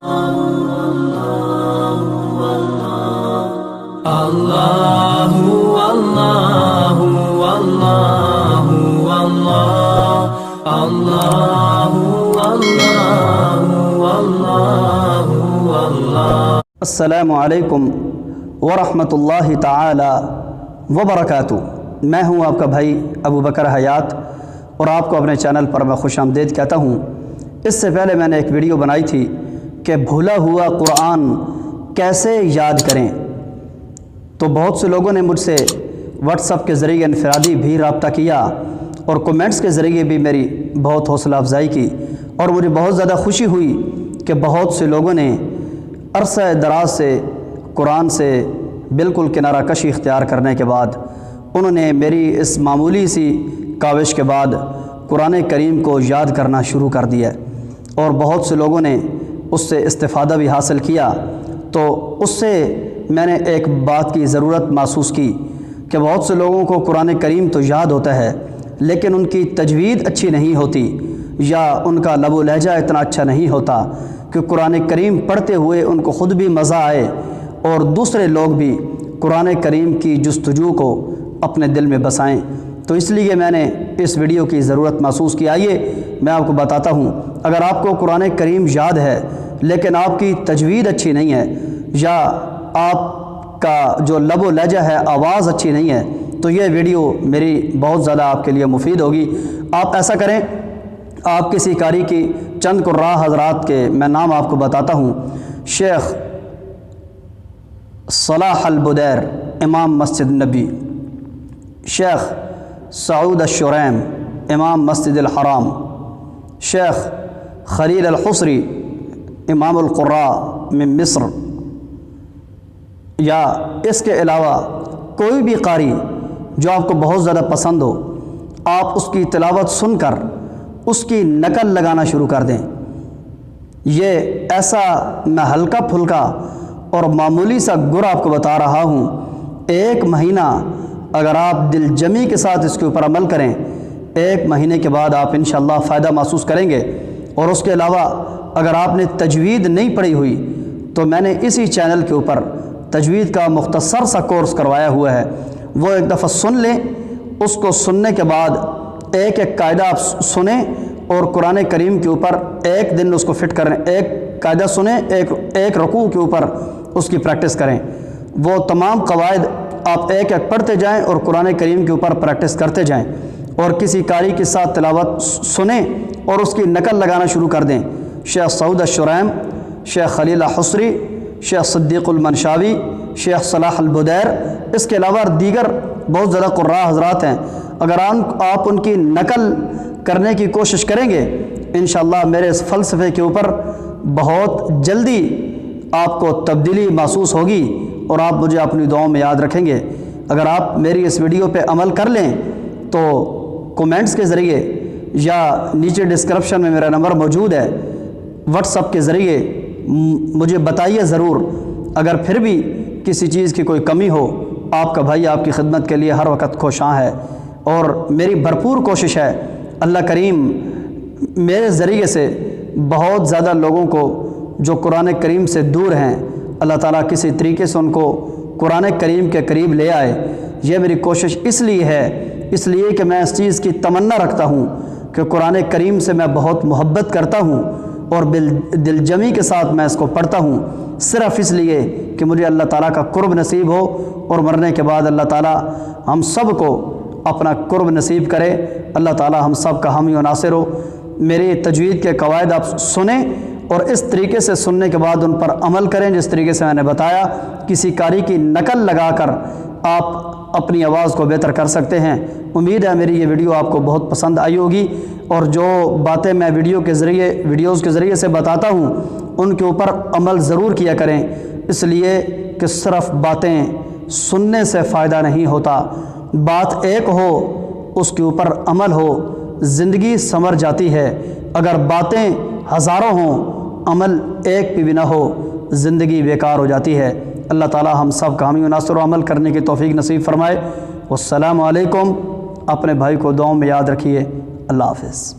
Allahu Allahu Allahu Allah Allahu Allahu Allahu Allah السلام علیکم ورحمۃ تعالی وبرکاتہ۔ میں ہوں آپ کا بھائی ابو بکر حیات اور آپ کو اپنے چینل پر میں خوش آمدید کہتا ہوں۔ اس سے پہلے میں نے ایک ویڈیو بنائی تھی کہ بھولا ہوا قرآن کیسے یاد کریں، تو بہت سے لوگوں نے مجھ سے واٹس ایپ کے ذریعے انفرادی بھی رابطہ کیا اور کومنٹس کے ذریعے بھی میری بہت حوصلہ افزائی کی، اور مجھے بہت زیادہ خوشی ہوئی کہ بہت سے لوگوں نے عرصہ دراز سے قرآن سے بالکل کنارہ کشی اختیار کرنے کے بعد انہوں نے میری اس معمولی سی کاوش کے بعد قرآن کریم کو یاد کرنا شروع کر دیا، اور بہت سے لوگوں نے اس سے استفادہ بھی حاصل کیا۔ تو اس سے میں نے ایک بات کی ضرورت محسوس کی کہ بہت سے لوگوں کو قرآن کریم تو یاد ہوتا ہے لیکن ان کی تجوید اچھی نہیں ہوتی، یا ان کا لب و لہجہ اتنا اچھا نہیں ہوتا کہ قرآن کریم پڑھتے ہوئے ان کو خود بھی مزہ آئے اور دوسرے لوگ بھی قرآن کریم کی جستجو کو اپنے دل میں بسائیں۔ تو اس لیے میں نے اس ویڈیو کی ضرورت محسوس کی۔ آئیے میں آپ کو بتاتا ہوں، اگر آپ کو قرآن کریم یاد ہے لیکن آپ کی تجوید اچھی نہیں ہے، یا آپ کا جو لب و لہجہ ہے آواز اچھی نہیں ہے، تو یہ ویڈیو میری بہت زیادہ آپ کے لیے مفید ہوگی۔ آپ ایسا کریں، آپ کسی قاری کی چند قراء حضرات کے میں نام آپ کو بتاتا ہوں۔ شیخ صلاح البدیر امام مسجد نبی، شیخ سعود الشریم امام مسجد الحرام، شیخ خلیل الحصری امام القراء من مصر، یا اس کے علاوہ کوئی بھی قاری جو آپ کو بہت زیادہ پسند ہو، آپ اس کی تلاوت سن کر اس کی نقل لگانا شروع کر دیں۔ یہ ایسا میں ہلکا پھلکا اور معمولی سا گر آپ کو بتا رہا ہوں، 1 مہینہ اگر آپ دل جمی کے ساتھ اس کے اوپر عمل کریں، 1 مہینے کے بعد آپ انشاءاللہ فائدہ محسوس کریں گے۔ اور اس کے علاوہ اگر آپ نے تجوید نہیں پڑھی ہوئی تو میں نے اسی چینل کے اوپر تجوید کا مختصر سا کورس کروایا ہوا ہے، وہ ایک دفعہ سن لیں۔ اس کو سننے کے بعد ایک ایک قاعدہ آپ سنیں اور قرآن کریم کے اوپر ایک دن اس کو فٹ کریں، ایک قاعدہ سنیں، ایک رکوع کے اوپر اس کی پریکٹس کریں۔ وہ تمام قواعد آپ ایک ایک پڑھتے جائیں اور قرآن کریم کے اوپر پریکٹس کرتے جائیں، اور کسی قاری کے ساتھ تلاوت سنیں اور اس کی نقل لگانا شروع کر دیں۔ شیخ سعود الشریم، شیخ خلیل حصری، شیخ صدیق المنشاوی، شیخ صلاح البدیر، اس کے علاوہ دیگر بہت زیادہ قراء حضرات ہیں۔ اگر آپ ان کی نقل کرنے کی کوشش کریں گے، انشاءاللہ میرے اس فلسفے کے اوپر بہت جلدی آپ کو تبدیلی محسوس ہوگی اور آپ مجھے اپنی دعاؤں میں یاد رکھیں گے۔ اگر آپ میری اس ویڈیو پہ عمل کر لیں تو کومنٹس کے ذریعے یا نیچے ڈسکرپشن میں میرا نمبر موجود ہے، واٹس ایپ کے ذریعے مجھے بتائیے ضرور۔ اگر پھر بھی کسی چیز کی کوئی کمی ہو، آپ کا بھائی آپ کی خدمت کے لیے ہر وقت خواہاں ہے، اور میری بھرپور کوشش ہے اللہ کریم میرے ذریعے سے بہت زیادہ لوگوں کو جو قرآن کریم سے دور ہیں، اللہ تعالیٰ کسی طریقے سے ان کو قرآن کریم کے قریب لے آئے۔ یہ میری کوشش اس لیے کہ میں اس چیز کی تمنا رکھتا ہوں کہ قرآن کریم سے میں بہت محبت کرتا ہوں اور دل جمی کے ساتھ میں اس کو پڑھتا ہوں، صرف اس لیے کہ مجھے اللہ تعالیٰ کا قرب نصیب ہو، اور مرنے کے بعد اللہ تعالیٰ ہم سب کو اپنا قرب نصیب کرے۔ اللہ تعالیٰ ہم سب کا حامی و ناصر ہو۔ میری تجوید کے قواعد آپ سنیں اور اس طریقے سے سننے کے بعد ان پر عمل کریں جس طریقے سے میں نے بتایا۔ کسی قاری کی نقل لگا کر آپ اپنی آواز کو بہتر کر سکتے ہیں۔ امید ہے میری یہ ویڈیو آپ کو بہت پسند آئی ہوگی، اور جو باتیں میں ویڈیوز کے ذریعے سے بتاتا ہوں ان کے اوپر عمل ضرور کیا کریں، اس لیے کہ صرف باتیں سننے سے فائدہ نہیں ہوتا، بات ایک ہو اس کے اوپر عمل ہو، زندگی سنور جاتی ہے۔ اگر باتیں ہزاروں ہوں، عمل ایک بھی نہ ہو، زندگی بیکار ہو جاتی ہے۔ اللہ تعالی ہم سب کا حامی و ناصر و عمل کرنے کی توفیق نصیب فرمائے۔ والسلام علیکم۔ اپنے بھائی کو دعاؤں میں یاد رکھیے۔ اللہ حافظ۔